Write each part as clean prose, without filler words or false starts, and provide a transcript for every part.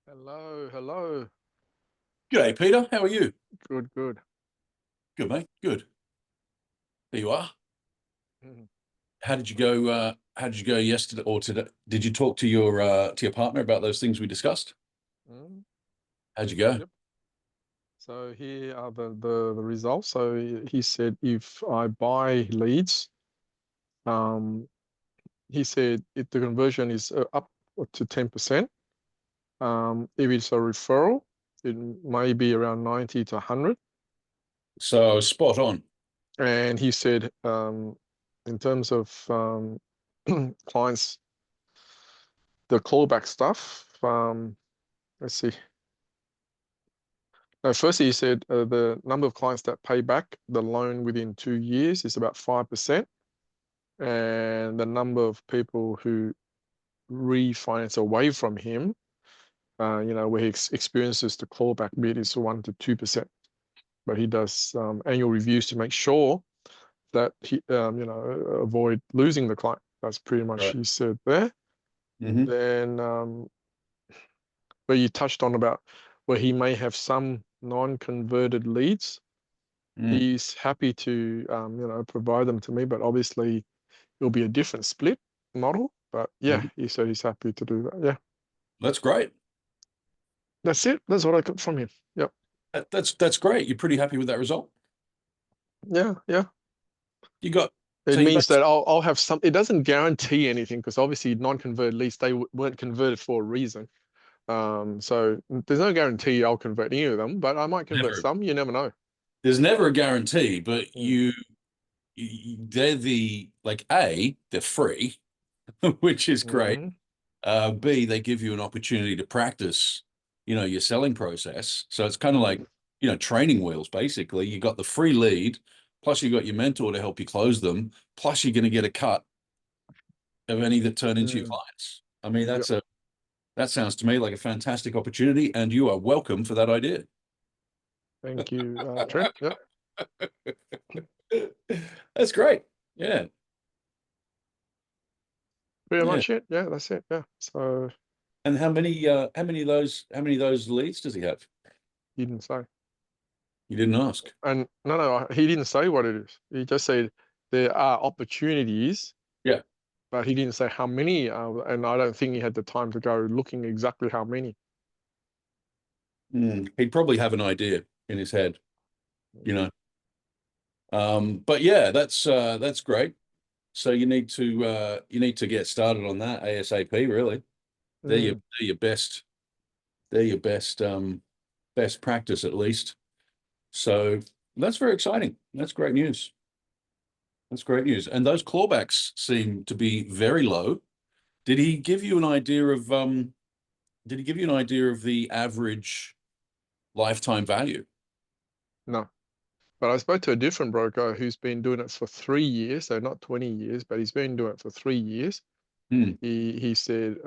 Hello, hello. G'day, Peter. How are you? Good, good. Good, mate. Good. There you are. Mhm. How did you go? How did you go yesterday or today? Did you talk to your partner about those things we discussed? Mm, How'd you go? Yep. So here are the results. So he said if I buy leads, um, he said if the conversion is up to 10%. If it's a referral, it may be around 90 to 100. So spot on. And he said in terms of clients, the callback stuff, let's see. No, firstly, he said the number of clients that pay back the loan within 2 years is about 5%, and the number of people who refinance away from him, where he experiences the clawback bit is 1 to 2%. But he does annual reviews to make sure that he, avoid losing the client. That's pretty much Right. he said there. Hmm. Then, where you touched on about where he may have some non-converted leads. Mm. He's happy to provide them to me, but obviously it'll be a different split model. But yeah, Hmm. he said he's happy to do that. Yeah, That's great. that's it. That's what I got from him. Yep. That's great. You're pretty happy with that result. Yeah, yeah. You got It so you means basically that I'll have some. It doesn't guarantee anything because obviously non-converted leads they weren't converted for a reason. So there's no guarantee I'll convert any of them, but I might convert never. some. You never know. There's never a guarantee, but Mm. they're they're free, which is great. Hmm. B, they give you an opportunity to practice, your selling process. So it's kind of like, Mm. training wheels, basically. You got the free lead, plus you got your mentor to help you close them, plus you're going to get a cut of any that turn into your Mm. clients. I mean, Yep. that sounds to me like a fantastic opportunity, and you are welcome for that idea. Thank you, Trent. Yep. That's great. Yeah. Pretty Yeah. much it. Yeah, that's it. Yeah. So And how many of those leads does he have? he didn't say. You didn't ask. And no, he didn't say what it is. He just said there are opportunities, Yeah. but he didn't say how many. And I don't think he had the time to go looking exactly how many. He'd probably have an idea in his head, you know. But yeah, that's great. So you need to get started on that ASAP, really. Mm, They're your best they're your best practice at least. So that's very exciting. That's great news. That's great news. And those clawbacks seem to be very low. Did he give you an idea of did he give you an idea of the average lifetime value? no. But I spoke to a different broker who's been doing it for 3 years, so not 20 years, but he's been doing it for 3 years. Hmm. He said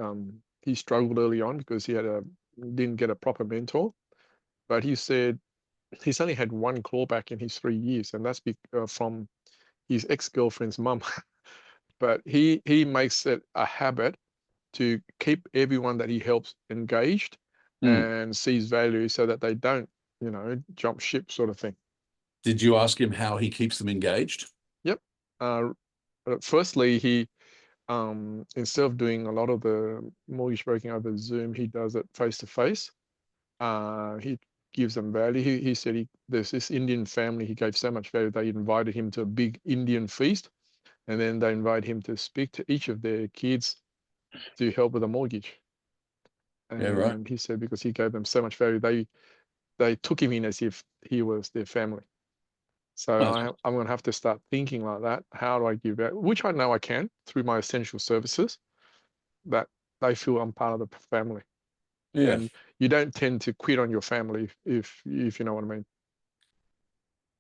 he struggled early on because didn't get a proper mentor. But he said he's only had one clawback in his 3 years, and that's from his ex-girlfriend's mum. But he makes it a habit to keep everyone that he helps engaged Hmm. and sees value so that they don't, jump ship sort of thing. Did you ask him how he keeps them engaged? Yep. Uh, Firstly, he instead of doing a lot of the mortgage broking over Zoom, he does it face to face. He gives them value. He said there's this Indian family. He gave so much value they invited him to a big Indian feast, and then they invite him to speak to each of their kids to help with a mortgage. Yeah, right. And he said because he gave them so much value, they took him in as if he was their family. So Oh, I'm going to have to start thinking like that. How do I give that? Which I know I can through my essential services, that they feel I'm part of the family. yeah. And you don't tend to quit on your family if you know what I mean.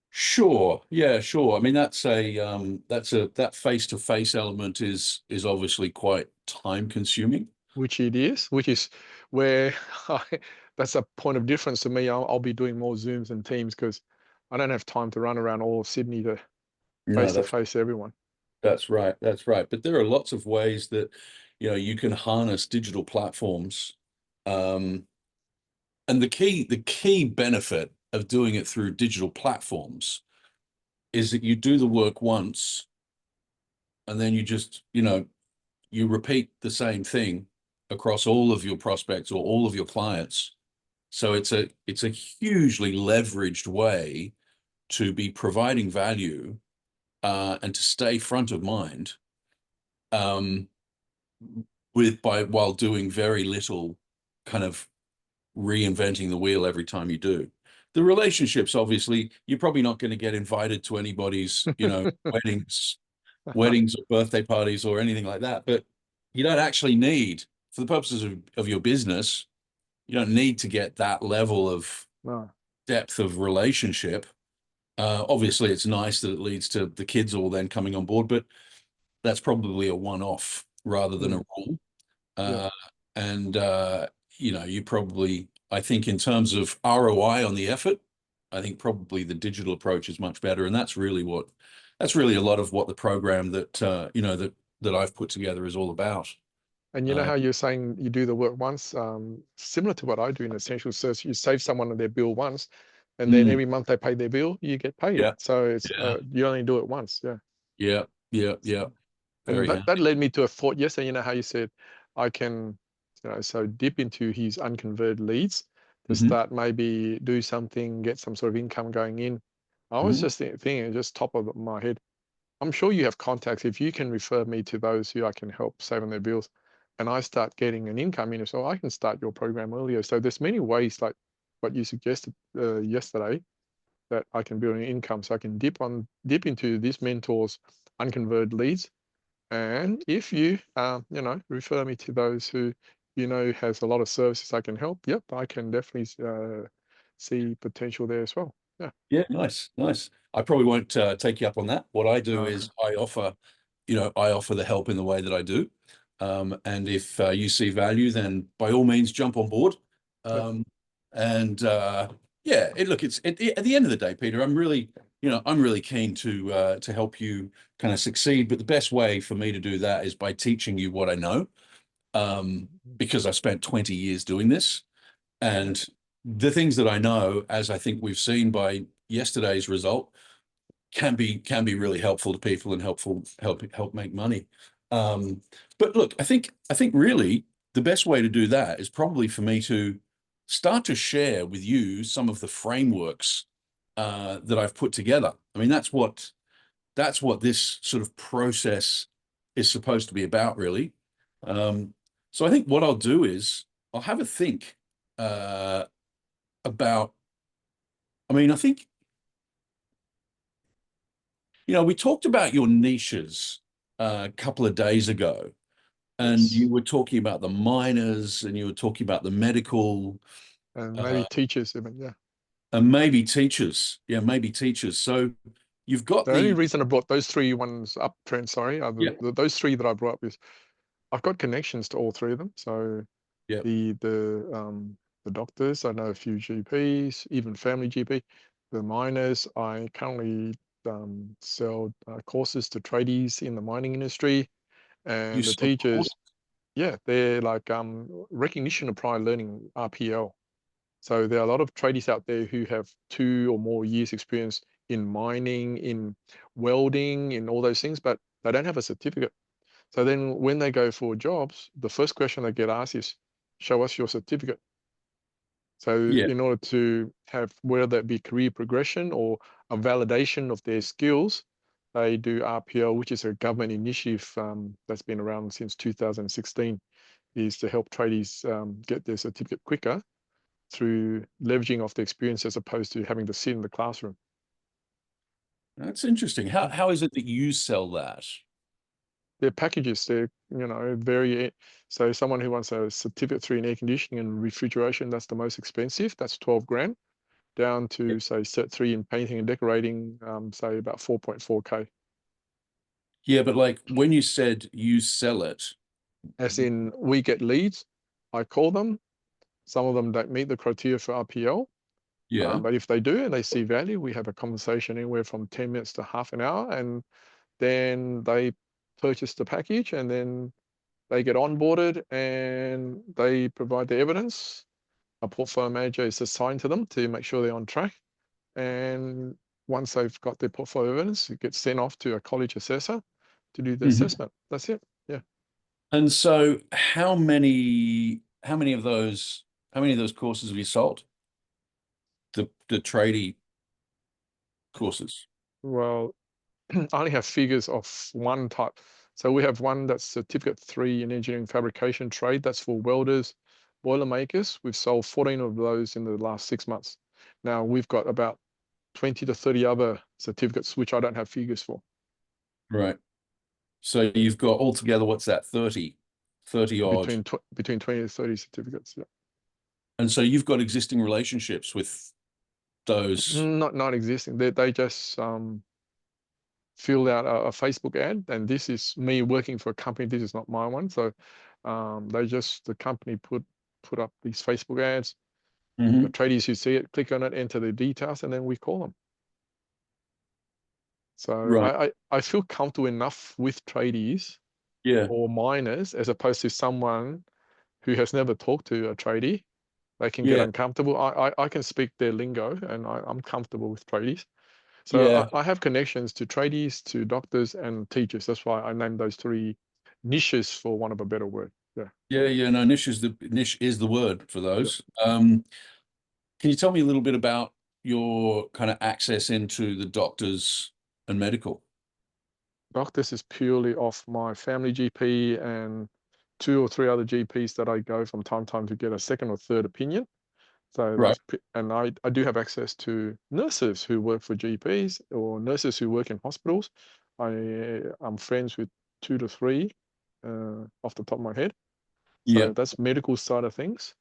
Sure. Yeah, sure. I mean, that face-to-face element is obviously quite time consuming. Which it is, which is where that's a point of difference to me. I'll be doing more Zooms and Teams because I don't have time to run around all of Sydney to No, face to face everyone. that's right. That's right. But there are lots of ways that, you can harness digital platforms, um, And the key benefit of doing it through digital platforms is that you do the work once and then you just, you repeat the same thing across all of your prospects or all of your clients. So it's a hugely leveraged way to be providing value and to stay front of mind um, while doing very little kind of reinventing the wheel every time you do. The relationships, obviously, you're probably not going to get invited to anybody's, weddings or birthday parties or anything like that. But you don't actually need, for the purposes of your business, you don't need to get that level of No. depth of relationship. Obviously, it's nice that it leads to the kids all then coming on board, but that's probably a one-off rather than a Mm, rule. yeah. Uh, and you probably, I think, in terms of ROI on the effort, I think probably the digital approach is much better, and that's really a lot of what the program that I've put together is all about. And you know Uh, how you're saying you do the work once, similar to what I do in essential search, you save someone their bill once, and then mm, every month they pay their bill, you get paid. yeah, So it's yeah, you only do it once. Yeah. yeah, yeah, yeah. And Very that handy. led me to a thought yesterday. You know how you said I can, so dip into his unconverted leads to Hmm. start maybe do something, get some sort of income going in. I was Hmm. just thinking, just top of my head. I'm sure you have contacts. If you can refer me to those who I can help save on their bills, and I start getting an income in, so I can start your program earlier. So there's many ways, like what you suggested yesterday, that I can build an income. So I can dip into this mentor's unconverted leads, and if you, refer me to those who has a lot of services I can help, yep, I can definitely see potential there as well. Yeah. Yeah, nice, nice. I probably won't take you up on that. What I do Okay. is I offer the help in the way that I do. And if you see value, then by all means jump on board. Yep. Um, and yeah, look, at the end of the day, Peter, I'm really keen to help you kind of succeed. But the best way for me to do that is by teaching you what I know, because I spent 20 years doing this. And the things that I know, as I think we've seen by yesterday's result, can be really helpful to people and help make money. Um, but look, I think really the best way to do that is probably for me to start to share with you some of the frameworks that I've put together. I mean, that's what this sort of process is supposed to be about, really. Um, so I think what I'll do is I'll have a think uh, about. I mean, I think we talked about your niches a couple of days ago, and you Yes. were talking about the miners, and you were talking about the medical, And maybe uh, teachers even, yeah. and maybe teachers. Yeah, maybe teachers. So you've got The only the reason I brought those three ones up, Trent, sorry, are yeah, those three that I brought up is I've got connections to all three of them. So yeah. the doctors, I know a few GPs, even family GP. The miners, I currently sell courses to tradies in the mining industry, You and the sell course. teachers, yeah, they're like recognition of prior learning (RPL). So there are a lot of tradies out there who have 2 or more years experience in mining, in welding, in all those things, but they don't have a certificate. So then when they go for jobs, the first question they get asked is, show us your certificate. So Yeah, in order to have, whether it be career progression or a validation of their skills, they do RPL, which is a government initiative that's been around since 2016, is to help tradies get their certificate quicker through leveraging off the experience as opposed to having to sit in the classroom. that's interesting. How is it that you sell that? Their packages, they're, very, so someone who wants a certificate through in air conditioning and refrigeration, that's the most expensive, that's 12 grand, down Yeah, to say Cert 3 in painting and decorating, say about 4.4K. yeah, but like when you said you sell it, As in, we get leads, I call them, some of them don't meet the criteria for RPL, yeah, but if they do and they see value, we have a conversation anywhere from 10 minutes to half an hour, and then they purchase the package, and then they get onboarded and they provide the evidence. a portfolio manager is assigned to them to make sure they're on track. And once they've got their portfolio evidence, it gets sent off to a college assessor to do the Mhm. assessment. That's it. Yeah. And so how many of those courses have you sold? The tradie courses. Well, I only have figures of one type. So we have one that's certificate 3 in engineering fabrication trade. That's for welders, boiler makers. We've sold 14 of those in the last 6 months. Now we've got about 20 to 30 other certificates, which I don't have figures for. Right. So you've got altogether, what's that, 30 odd. Between 20 to 30 certificates. Yeah. And so you've got existing relationships with those. Not existing. They just filled out a Facebook ad, and this is me working for a company. This is not my one. So the company put up these Facebook ads. The Mhm. tradies who see it click on it, enter the details, and then we call them. So Right. I feel comfortable enough with tradies Yeah. or miners as opposed to someone who has never talked to a tradie. They can get Yeah. uncomfortable. I can speak their lingo, and I'm comfortable with tradies. So Yeah. I have connections to tradies, to doctors, and teachers. That's why I named those three niches, for want of a better word. Yeah. Yeah. Yeah. No, niche is the word for Yeah. those. Can you tell me a little bit about your kind of access into the doctors and medical? Doctors is purely off my family GP and 2 or 3 other GPs that I go from time to time to get a second or third opinion. So Right. and I do have access to nurses who work for GPs or nurses who work in hospitals. I'm friends with 2 to 3 off the top of my head. Yeah. So that's medical side of things.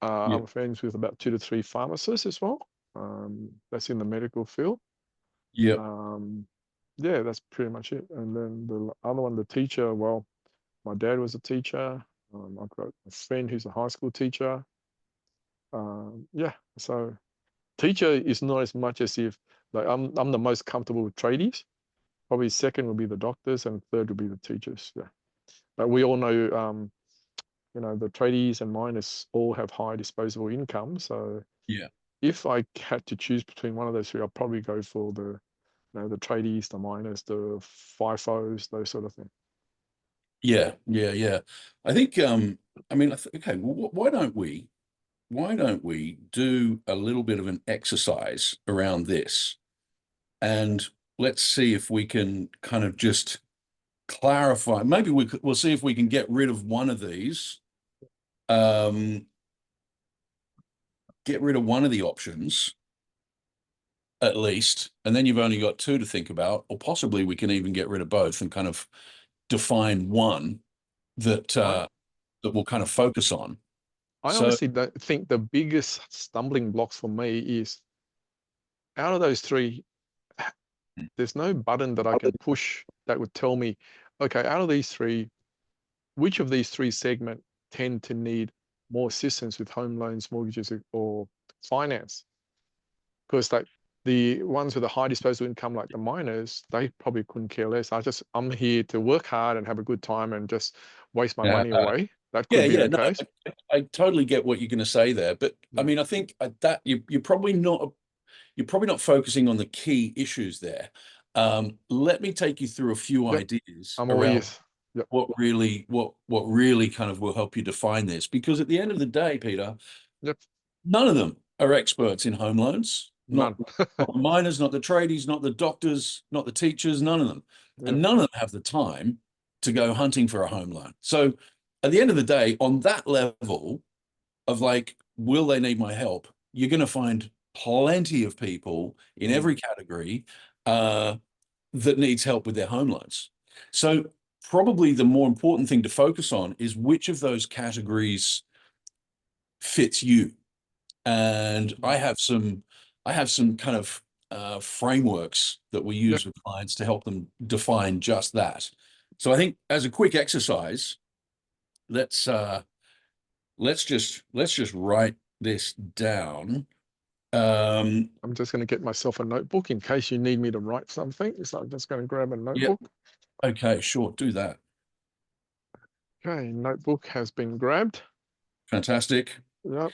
Yeah. I'm friends with about 2 to 3 pharmacists as well. That's in the medical field. Yeah. Um, yeah, that's pretty much it. And then the other one, the teacher, well, my dad was a teacher. I've got a friend who's a high school teacher. Yeah, so teacher is not as much as if like I'm the most comfortable with tradies. Probably second would be the doctors, and third would be the teachers. Yeah, but we all know, the tradies and miners all have high disposable income. So Yeah. if I had to choose between one of those three, I'd probably go for the tradies, the miners, the FIFOs, those sort of things. Yeah. Yeah. Yeah. I think, I mean, okay, well, why don't we do a little bit of an exercise around this? And let's see if we can kind of just clarify. Maybe we'll see if we can get rid of one of these, um, get rid of one of the options at least, and then you've only got two to think about, or possibly we can even get rid of both and kind of define one that I that we'll kind of focus on. I So honestly don't think the biggest stumbling blocks for me is out of those three, there's no button that I can push that would tell me, okay, out of these three, which of these three segment tend to need more assistance with home loans, mortgages, or finance? Because like the ones with a high disposable income, like the miners, they probably couldn't care less. I'm here to work hard and have a good time and just waste my yeah, money away. That yeah, could be yeah. the No, case. I totally get what you're going to say there, but I Mm. mean, I think that you're probably not focusing on the key issues there. Let me take you through a few Yep, ideas I'm all around ears. Yep. what really kind of will help you define this. Because at the end of the day, Peter, Yep. none of them are experts in home loans. Not, None. not the miners, not the tradies, not the doctors, not the teachers, none of them. Yep. And none of them have the time to go hunting for a home loan. So at the end of the day, on that level of like, will they need my help? You're going to find plenty of people in Mm. every category that needs help with their home loans. So probably the more important thing to focus on is which of those categories fits you. And Mm. I have some kind of frameworks that we Yep. use with clients to help them define just that. So I think as a quick exercise, let's let's just write this down. Um, I'm just going to get myself a notebook in case you need me to write something. So I'm just going to grab a yeah, notebook. okay, sure, do that. Okay, notebook has been grabbed. Fantastic. Yep.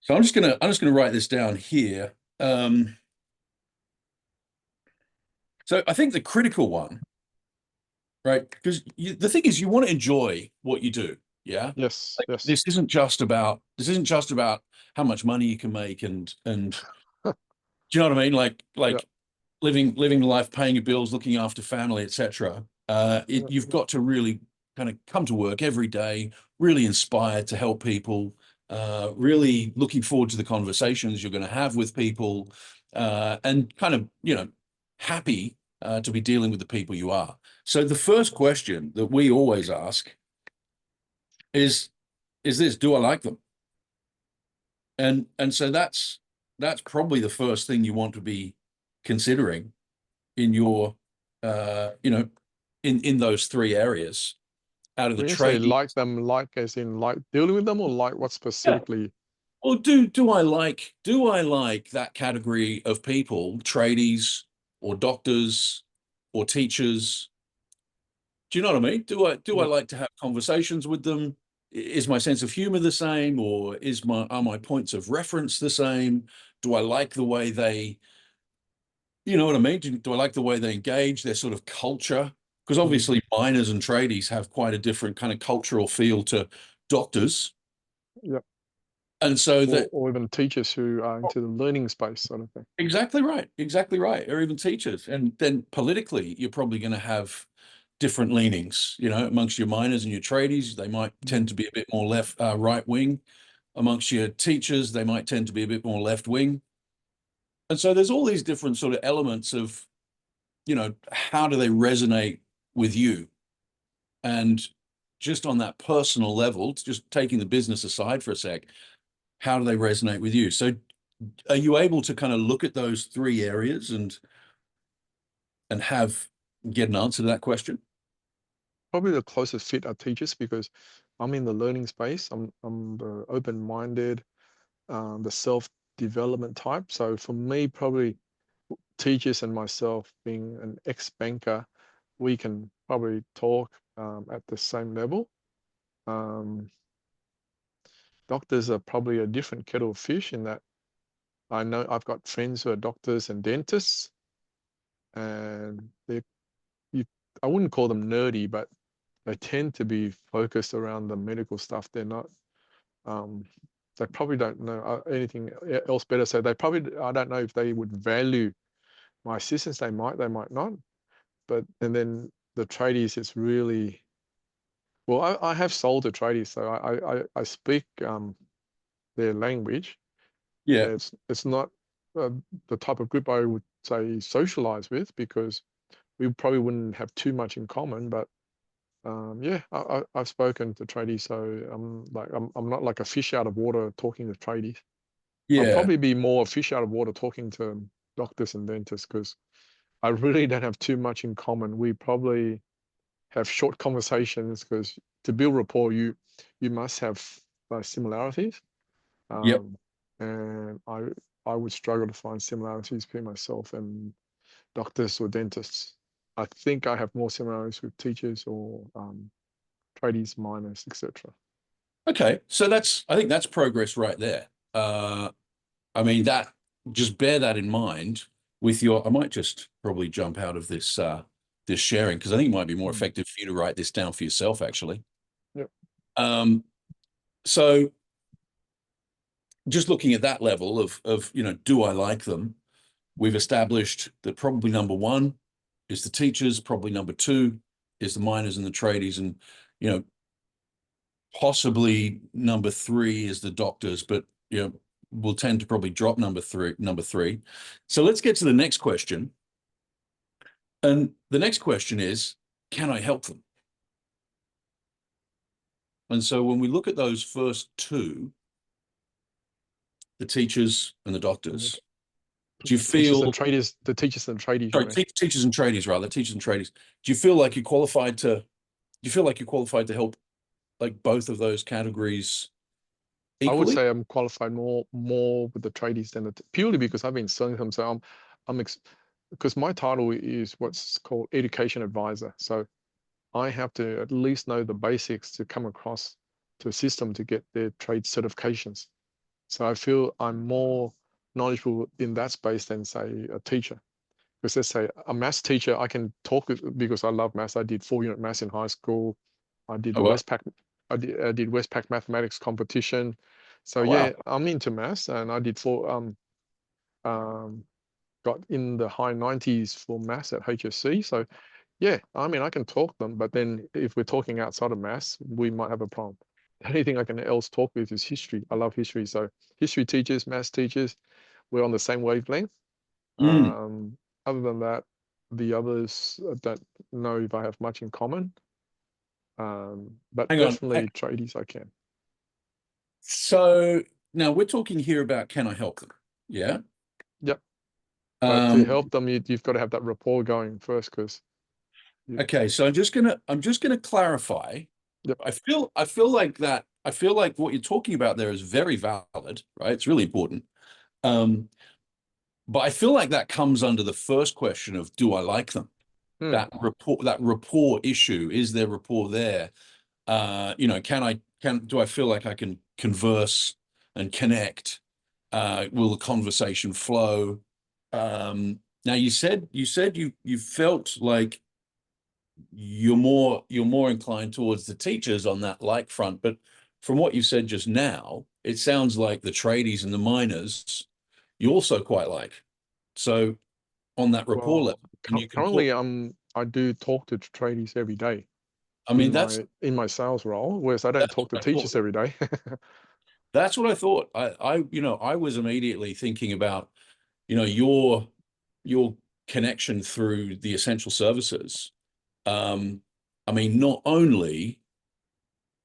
So I'm just gonna write this down here. Um, so I think the critical one, right? Because the thing is, you want to enjoy what you do. Yeah. Yes, Like yes, this isn't just about how much money you can make and do you know what I mean? yeah, Like living life, paying your bills, looking after family, etc. yeah, You've got to really kind of come to work every day, really inspired to help people, really looking forward to the conversations you're going to have with people, and kind of, happy to be dealing with the people you are. So the first question that we always ask is is this, do I like them? And so that's probably the first thing you want to be considering in your in those three areas out of the when you say trade. like them, like as in like dealing with them, or like what Yeah. specifically? Well, do I like that category of people, tradies or docters or teachers? Do you know what I mean? Do I Yeah, like to have conversations with them? Is my sense of humor the same, or are my points of reference the same? Do I like the way they, you know what I mean? Do I like the way they engage, their sort of culture? Because mm, obviously miners and tradies have quite a different kind of cultural feel to doctors. yeah, And so that or even teachers who are into the learning space sort of thing. exactly right, or even teachers. And then politically, you're probably going to have different leanings, amongst your miners and your tradies. They might tend Mm, to be a bit more right wing. Amongst your teachers, they might tend to be a bit more left wing. And so there's all these different sort of elements of, how do they resonate with you? And just on that personal level, just taking the business aside for a sec, how do they resonate with you? So are you able to kind of look at those three areas and have get an answer to that question? probably the closest fit are teachers because I'm in the learning space. I'm the open-minded, the self-development type. So for me, probably teachers and myself being an ex-banker, we can probably talk at the same level. Um, Doctors are probably a different kettle of fish in that I know I've got friends who are doctors and dentists, and you, I wouldn't call them nerdy, but they tend to be focused around the medical stuff. They're not, um, they probably don't know anything else better. So they probably, I don't know if they would value my assistance. They might not. But, and then the tradies, it's really, well, I have sold to tradies, so I speak their language. Yeah. It's not uh, the type of group I would say socialize with because we probably wouldn't have too much in common. But yeah, I've spoken to tradies, so I'm not like a fish out of water talking to tradies. I'll Yeah. probably be more a fish out of water talking to doctors and dentists because I really don't have too much in common. We probably have short conversations because to build rapport, you must have similarities. Yep. Um, and I would struggle to find similarities between myself and doctors or dentists. I think I have more similarities with teachers or tradies, miners, etc. Okay. So I think that's progress right there. I mean, that just bear that in mind with I might just probably jump out of this sharing because I think it might be more Mm. effective for you to write this down for yourself, actually. Yep. Um, so just looking at that level of, do I like them? We've established that probably number one is the teachers, probably number two is the miners and the tradies, and you know, possibly number three is the doctors, but we'll tend to probably drop number three. So let's get to the next question. And the next question is, can I help them? And so when we look at those first two, the teachers and the And the doctors, do you teachers feel, and traders, the teachers and tradies, you sorry, mean? teachers and tradies rather, teachers and tradies, do you feel like you're qualified to, do you feel like you're qualified to help like both of those categories I would equally? say I'm qualified more with the tradies than purely because I've been selling them. So I'm because my title is what's called education advisor. So I have to at least know the basics to come across to a system to get their trade certifications. So I feel I'm more knowledgeable in that space than say a teacher. Because let's say a maths teacher, I can talk with because I love maths. I did 4 unit maths in high school. I did Oh, well. Westpac. I did Westpac mathematics competition. So Oh, yeah, wow. I'm into maths, and I did um got in the high 90s for maths at HSC. So yeah, I mean I can talk them, but then if we're talking outside of maths, we might have a problem. The only thing I can else talk with is history. I love history. So history teachers, maths teachers, we're on the same wavelength. Mm. Um, Other than that, the others I don't know if I have much in common. But Hang on. definitely tradies I can. So now we're talking here about can I help them? Yeah. Yep. But to Um, help them, you've got to have that rapport going first, because okay, so I'm just gonna clarify. yep. I feel like what you're talking about there is very valid, right? It's really important. Um, but I feel like that comes under the first question of do I like them? Hmm. That rapport issue, is there rapport there? Do I feel like I can converse and connect? Will the conversation flow? Now you said you felt like you're more inclined towards the teachers on that like front, but from what you said just now, it sounds like the tradies and the miners you also quite like. So on that rapport Well, level, and you can talk. currently I do talk to tradies every day I mean, that's in my sales role, whereas I don't that's talk to what I thought. teachers every day. That's what I thought. I was immediately thinking about, your connection through the essential services. Um, I mean, not only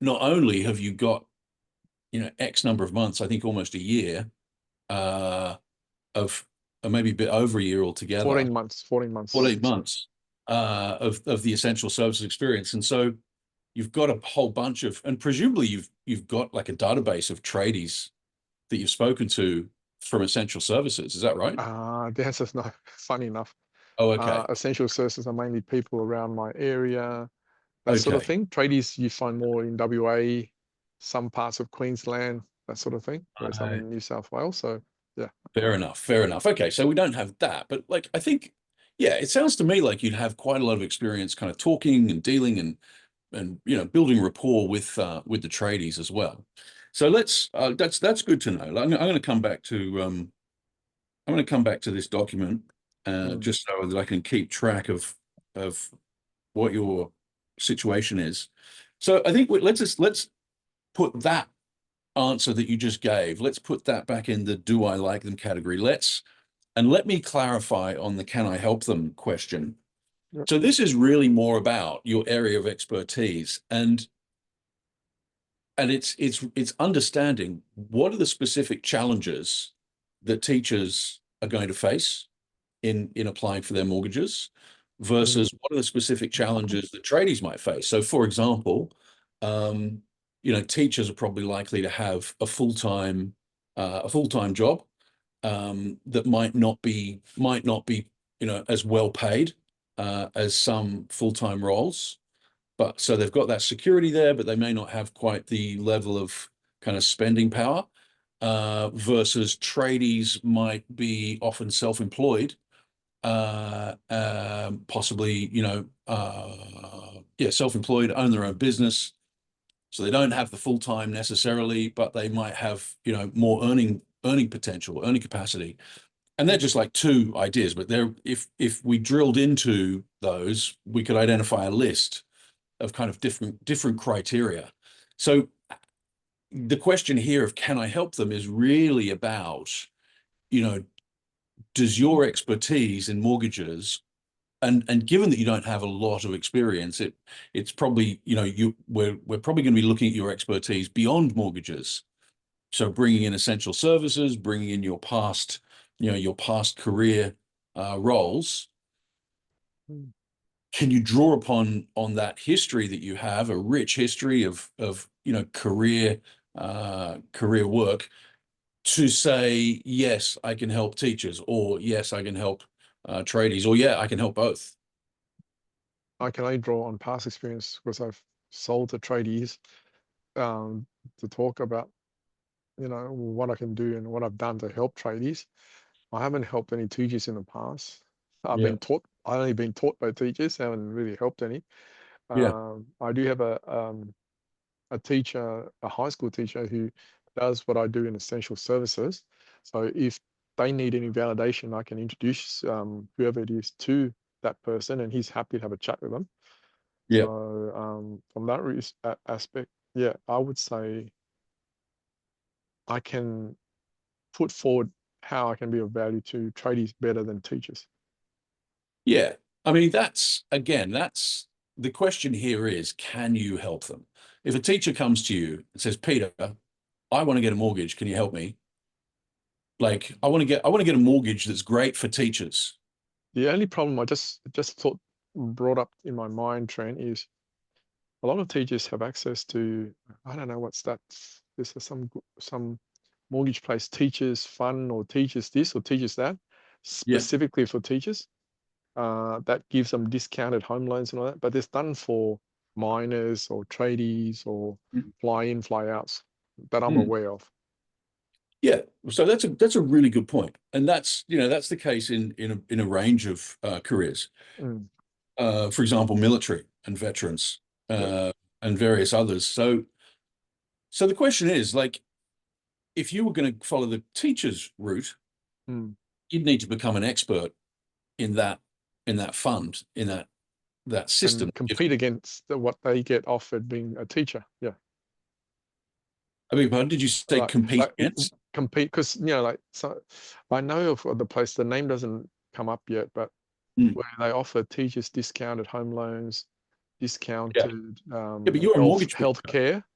have you got, X number of months, I think almost a year, uh, of, or maybe a bit over a year altogether, 14 months, 14 months. 14 months, of the essential services experience. And so you've got a whole bunch of, and presumably you've got like a database of tradies that you've spoken to from essential services. Is that right? The answer's no. Funny enough, Oh, okay. essential services are mainly people around my area, that sort of Okay. thing. Tradies you find more in WA, some parts of Queensland, that sort of thing. Whereas I'm Uh, in New South Wales, so yeah. Fair enough. Fair enough. Okay. So we don't have that, but like, I think, yeah, it sounds to me like you'd have quite a lot of experience kind of talking and dealing and building rapport with the tradies as well. So that's good to know. I'm going to come back to this document, Mm. just so that I can keep track of what your situation is. So I think let's put that answer that you just gave. Let's put that back in the do I like them category. Let me clarify on the can I help them question. Yep. So this is really more about your area of expertise, and it's understanding what are the specific challenges that teachers are going to face in applying for their mortgages Mm. versus what are the specific challenges that tradies might face. So, for example, teachers are probably likely to have a full time job, that might not be as well paid, as some full-time roles. But so they've got that security there, but they may not have quite the level of kind of spending power. Versus tradies might be often self-employed, possibly, yeah, self-employed, own their own business. So they don't have the full time necessarily, but they might have, more earning potential, earning capacity. And they're just like two ideas, but they're if we drilled into those, we could identify a list of kind of different criteria. So the question here of can I help them is really about, you know, does your expertise in mortgages, and given that you don't have a lot of experience, it's probably, we're probably going to be looking at your expertise beyond mortgages. So bringing in essential services, bringing in your past career, roles. Mm. Can you draw upon on that history that you have, a rich history of career work, to say yes, I can help teachers, or yes, I can help, tradies, or yeah, I can help both. I can only draw on past experience because I've sold to tradies, um, to talk about what I can do and what I've done to help tradies. I haven't helped any teachers in the past. Yeah. I only been taught by teachers, haven't really helped any. Yeah. I do have a teacher, a high school teacher who does what I do in essential services. So if they need any validation, I can introduce whoever it is to that person, and he's happy to have a chat with them. Yeah. So from that aspect, yeah, I would say I can put forward how I can be of value to tradies better than teachers. Yeah. I mean, that's the question here is, can you help them? If a teacher comes to you and says, Peter, I want to get a mortgage, can you help me? Like, I want to get a mortgage that's great for teachers. The only problem I just thought brought up in my mind, Trent, is a lot of teachers have access to, I don't know what's that. This is some mortgage place teachers fund or teachers this or teachers that, Yeah. specifically for teachers. That gives them discounted home loans and all that, but it's done for miners or tradies or Mm. fly in, fly outs that I'm Mm. aware of. Yeah. So that's a really good point. And that's the case in a range of careers. Mm, For example, military and veterans, yep. uh, and various others. So the question is, like, if you were going to follow the teacher's route, Mm. you'd need to become an expert in that fund, in that system. And compete against what they get offered being a teacher. Yeah. I mean, pardon, did you say like compete like against? compete, because like, so I know of the place, the name doesn't come up yet, but Mm. where they offer teachers discounted home loans, Yeah. discounted Yeah, but you're a mortgage health broker. care.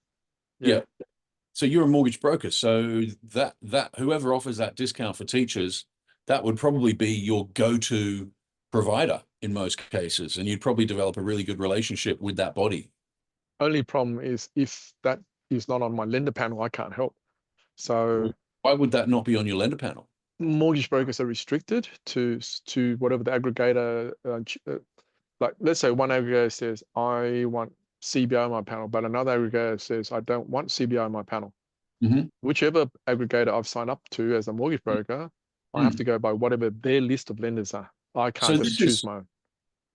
Yeah. Yeah. So you're a mortgage broker. So that whoever offers that discount for teachers, that would probably be your go-to provider in most cases, and you'd probably develop a really good relationship with that body. Only problem is if that is not on my lender panel, I can't help. So Why would that not be on your lender panel? mortgage brokers are restricted to whatever the aggregator, like let's say one aggregator says I want CBI on my panel, but another aggregator says I don't want CBI on my panel. Hmm. Whichever aggregator I've signed up to as a mortgage broker, I have Mm. to go by whatever their list of lenders are. I can't So just this choose is, my own.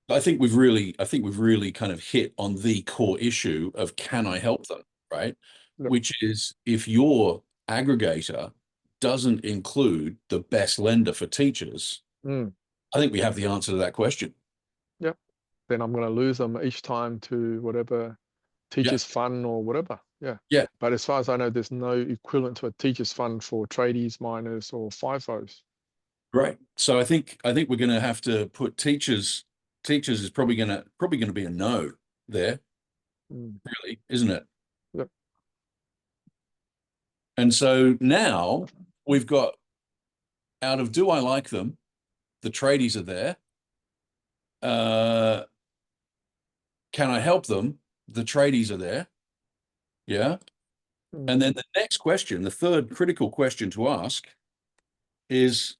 I think we've really kind of hit on the core issue of, can I help them, right? Yep. Which is, if your aggregator doesn't include the best lender for teachers, Mm. I think we have the answer to that question. Yep. Then I'm going to lose them each time to whatever Yeah. teachers fund or whatever. Yeah. Yeah. But as far as I know, there's no equivalent to a teachers fund for tradies, miners, or FIFOs. Great. So I think we're going to have to put teachers is probably going to be a no there, Mm. really, isn't it? Yep. And so now we've got, out of do I like them, the tradies are there. Uh, can I help them? The tradies are there. Yeah. And then Mm. the next question, the third critical question to ask is,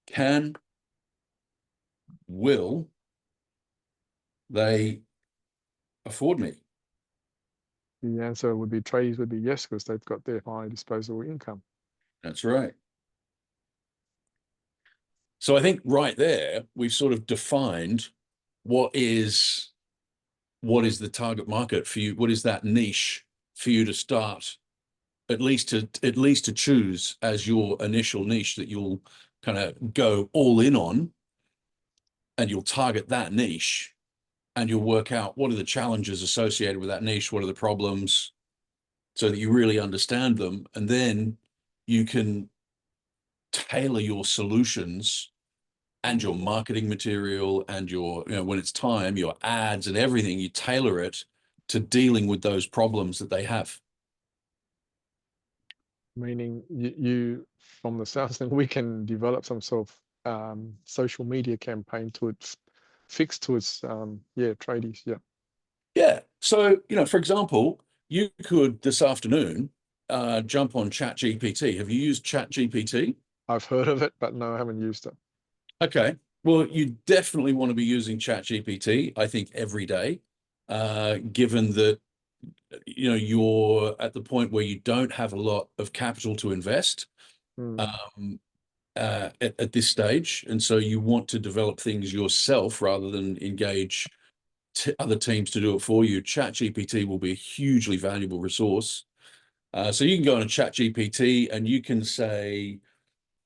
can, will they afford me? The answer would be tradies would be yes, because they've got their high disposable income. That's right. So I think right there, we've sort of defined what is the target market for you? What is that niche for you to start, at least to choose as your initial niche that you'll kind of go all in on, and you'll target that niche, and you'll work out what are the challenges associated with that niche, what are the problems, so that you really understand them, and then you can tailor your solutions and your marketing material and your, when it's time, your ads and everything, you tailor it to dealing with those problems that they have. Meaning you from the south thing, we can develop some sort of social media campaign to its fixed to its yeah, tradies. Yeah. Yeah. So, for example, you could this afternoon jump on Chat GPT. Have you used Chat GPT? I've heard of it, but no, I haven't used it. Okay. Well, you definitely want to be using Chat GPT, I think, every day, given that you're at the point where you don't have a lot of capital to invest Mm. um, at this stage, and so you want to develop things yourself rather than engage other teams to do it for you. ChatGPT will be a hugely valuable resource. So you can go on a ChatGPT and you can say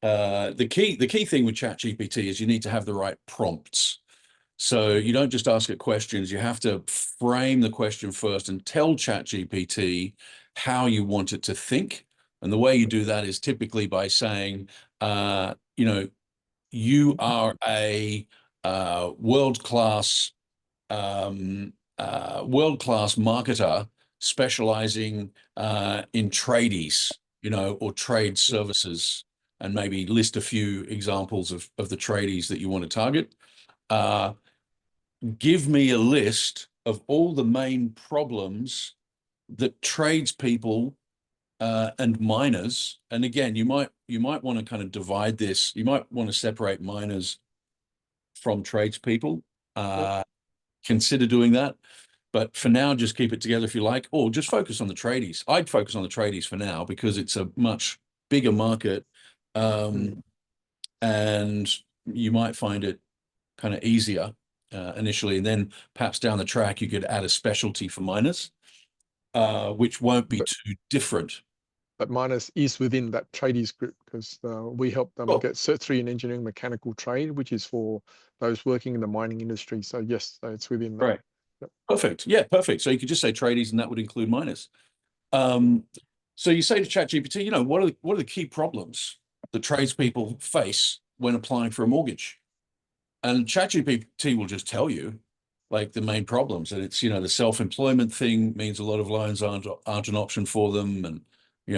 the key thing with ChatGPT is you need to have the right prompts. So you don't just ask it questions, you have to frame the question first and tell ChatGPT how you want it to think. And the way you do that is typically by saying, you are a world-class marketer specializing in tradies, or trade services, and maybe list a few examples of the tradies that you want to target. Uh, Give me a list of all the main problems that tradespeople and miners, and again, you might want to kind of divide this. You might want to separate miners from tradespeople. Yep. Consider doing that. But for now, just keep it together if you like, or just focus on the tradies. I'd focus on the tradies for now because it's a much bigger market, Mm. and you might find it kind of easier initially, and then perhaps down the track you could add a specialty for miners, which won't be But too different. minus is within that tradies group because we help them Oh, get Cert 3 in engineering mechanical trade, which is for those working in the mining industry. So yes, so it's within that. great. Yep. Perfect. Yeah, perfect. So you could just say tradies, and that would include miners. Um, so you say to ChatGPT, what are the key problems that tradespeople face when applying for a mortgage? And ChatGPT will just tell you like the main problems. And it's, the self-employment thing means a lot of loans aren't an option for them, and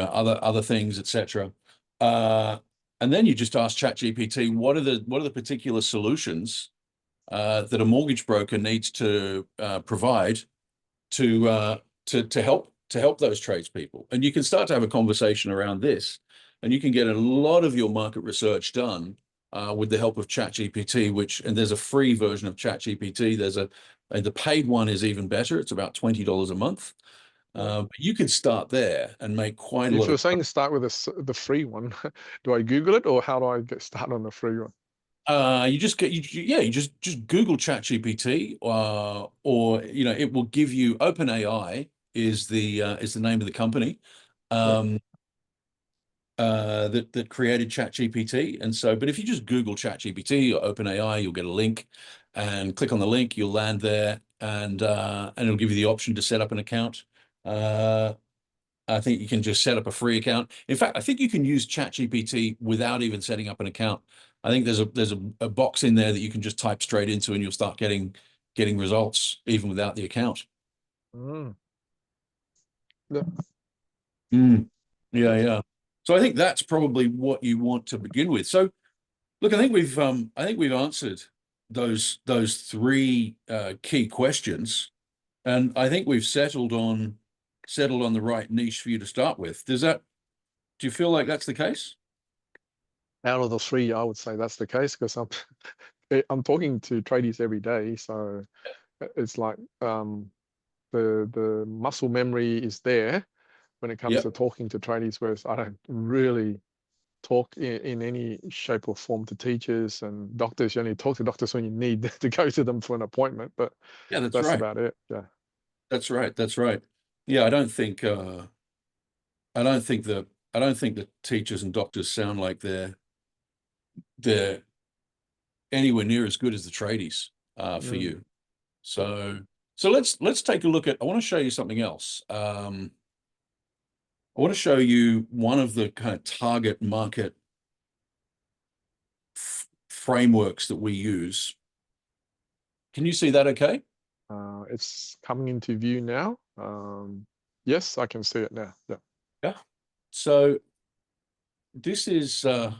other things, etc. Uh, and then you just ask ChatGPT, what are the particular solutions that a mortgage broker needs to provide to help those tradespeople. And you can start to have a conversation around this, and you can get a lot of your market research done with the help of ChatGPT. And there's a free version of ChatGPT. The paid one is even better. It's about $20 a month. Yep. But you could start there and make quite a If lot of. you're saying start with the free one, do I Google it or how do I get started on the free one? You just get you just Google ChatGPT, or it will give you. OpenAI is the name of the company Yep. um, that created ChatGPT. And so, but if you just Google ChatGPT or OpenAI, you'll get a link, and click on the link, you'll land there, and it'll give you the option to set up an account. Uh, I think you can just set up a free account. In fact, I think you can use ChatGPT without even setting up an account. I think there's a box in there that you can just type straight into, and you'll start getting results even without the account. Mm. Yep. Mm. Yeah, That's yeah. So I think that's probably what you want to begin with. So look, I think we've answered those three key questions, and I think we've settled on the right niche for you to start with. Do you feel like that's the case? out of the three, I would say that's the case because I'm talking to tradies every day, so it's like the muscle memory is there when it comes Yep. to talking to tradies, whereas I don't really talk in any shape or form to teachers and doctors. You only talk to doctors when you need to go to them for an appointment, but Yeah, that's that's right. about it. Yeah. That's right. That's right. Yeah, I don't think that teachers and doctors sound like they're anywhere near as good as the tradies for Mm. you. So let's take a look at. I want to show you something else. I want to show you one of the kind of target market frameworks that we use. Can you see that? Okay. It's coming into view now. Yes, I can see it now. Yeah. Yeah. So this is the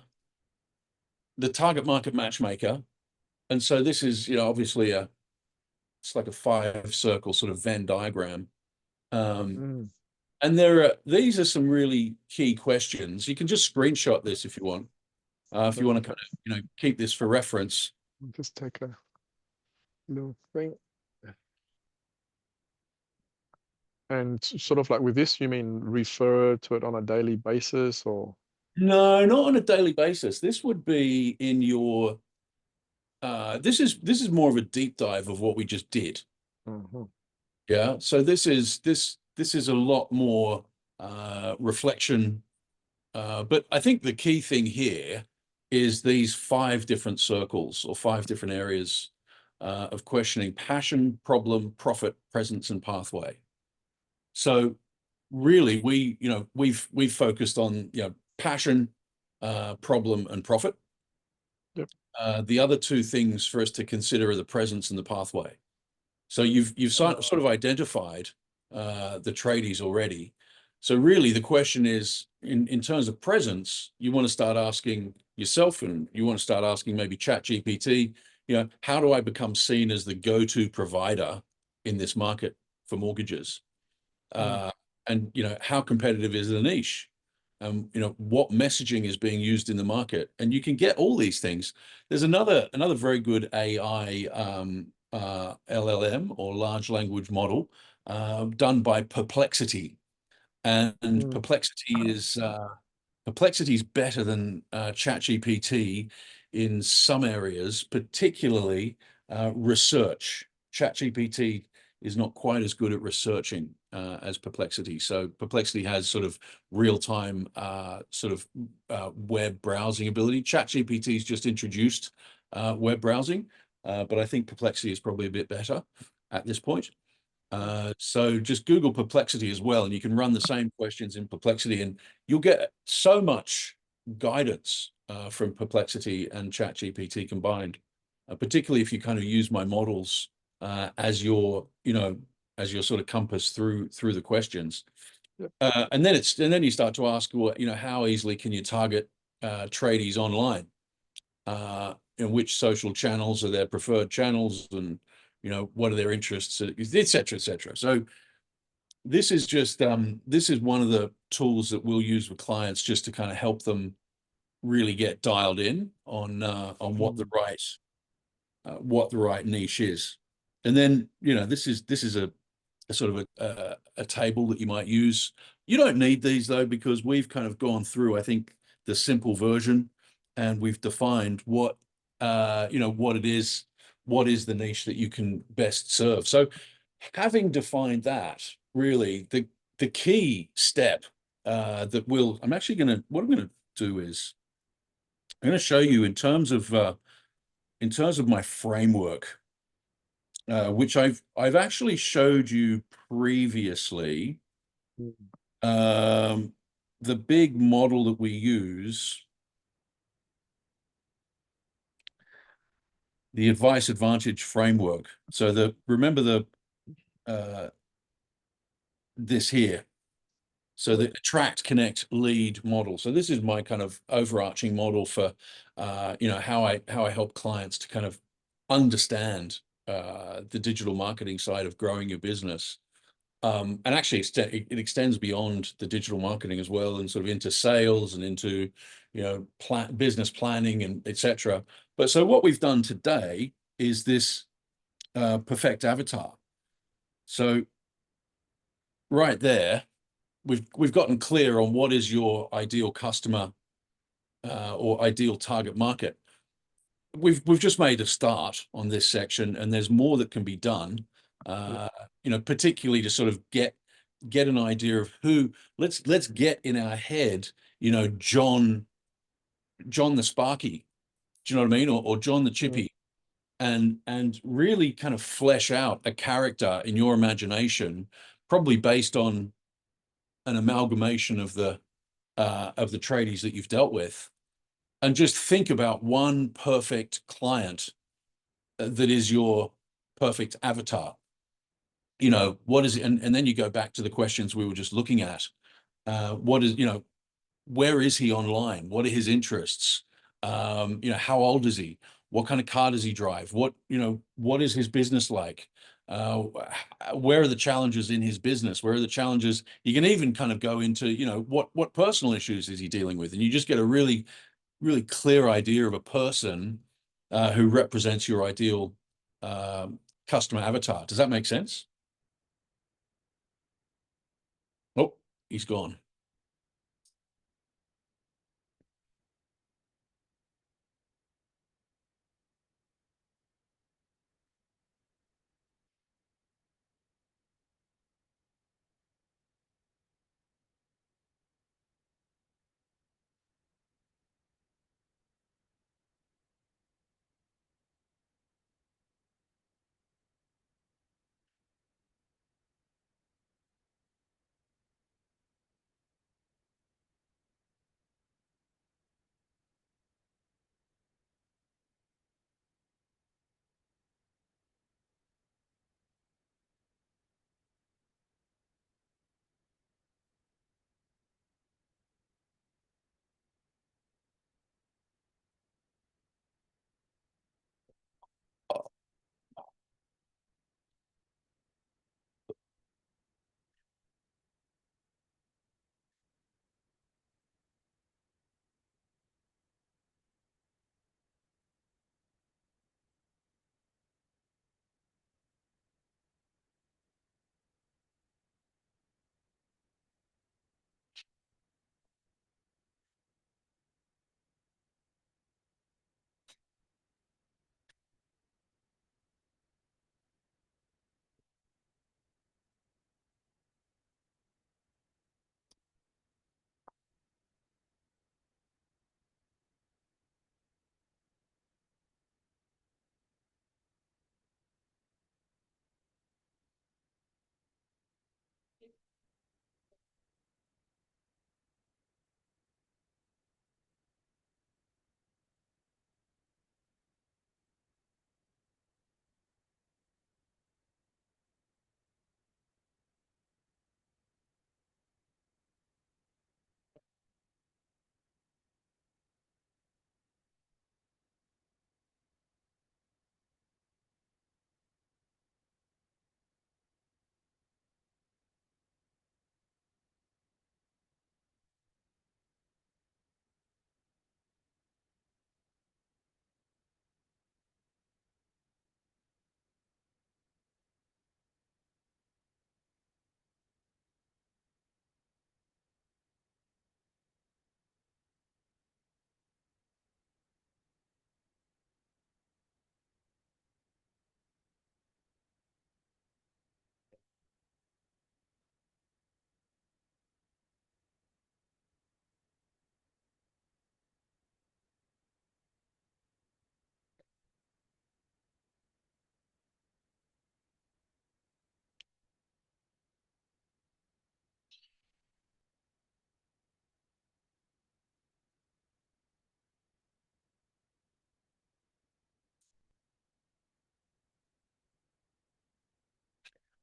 target market matchmaker, and so this is obviously it's like a five circle sort of Venn diagram. Um, Mm. and these are some really key questions. You can just screenshot this if you want. If you Yep. want to kind of, keep this for reference. I'll just take a little thing. And sort of like with this, you mean refer to it on a daily basis or? No, not on a daily basis. This would be in your this is more of a deep dive of what we just did. Mhm. Yeah. So this is a lot more reflection. But I think the key thing here is these five different circles or five different areas of questioning: passion, problem, profit, presence, and pathway. So really, we've focused on, passion, problem, and profit. Yep. The other two things for us to consider are the presence and the pathway. So you've sort of identified the tradies already. So really, the question is, in terms of presence, you want to start asking yourself, and you want to start asking maybe ChatGPT, how do I become seen as the go-to provider in this market for mortgages? Mm. uh, and how competitive is the niche, what messaging is being used in the market, and you can get all these things. There's another very good AI LLM, or large language model, done by Perplexity, and Mm. Perplexity is better than ChatGPT in some areas, particularly research. ChatGPT is not quite as good at researching as Perplexity. So Perplexity has sort of real-time web browsing ability. ChatGPT has just introduced web browsing, but I think Perplexity is probably a bit better at this point. So just Google Perplexity as well, and you can run the same questions in Perplexity, and you'll get so much guidance from Perplexity and ChatGPT combined, particularly if you kind of use my models as your, as your sort of compass through the questions. Yep. And then you start to ask, well, how easily can you target tradies online? In which social channels are their preferred channels, and what are their interests, et cetera, et cetera. So this is one of the tools that we'll use with clients just to kind of help them really get dialed in on Mm. what the right niche is. And then this is a sort of a table that you might use. You don't need these though, because we've kind of gone through, I think, the simple version, and we've defined what it is, what is the niche that you can best serve. So having defined that, really the key step that will I'm actually going to what I'm going to do is I'm going to show you in terms of my framework, which I've actually showed you previously. Mm. Um, the big model that we use, the advice advantage framework. So remember uh, this here. So the Yep. attract, connect, lead model. So this is my kind of overarching model for how I help clients to kind of understand the digital marketing side of growing your business. And actually, it extends beyond the digital marketing as well, and sort of into sales and into, business planning and etc. But so what we've done today is this perfect avatar. So right there, we've gotten clear on what is your ideal customer or ideal target market. We've just made a start on this section, and there's more that can be done. Yep. Uh, Particularly to sort of get an idea of who. Let's get in our head, John the Sparky. Do you know what I mean? Or John the Mm. Chippy, and really kind of flesh out a character in your imagination, probably based on an amalgamation of the tradies that you've dealt with, and just think about one perfect client that is your perfect avatar. What is it? And then you go back to the questions we were just looking at. What is, where is he online? What are his interests? How old is he? What kind of car does he drive? What is his business like? Where are the challenges in his business? Where are the challenges? You can even kind of go into, what personal issues is he dealing with? And you just get a really, really clear idea of a person who represents your ideal customer avatar. Does that make sense? he's gone.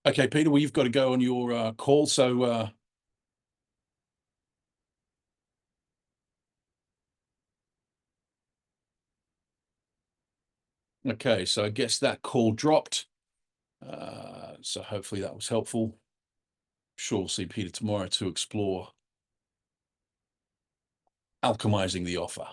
Okay, Peter, well, you've got to go on your call. So okay, so I guess that call dropped. So hopefully that was helpful. Sure, we'll see Peter tomorrow to explore alchemizing the offer.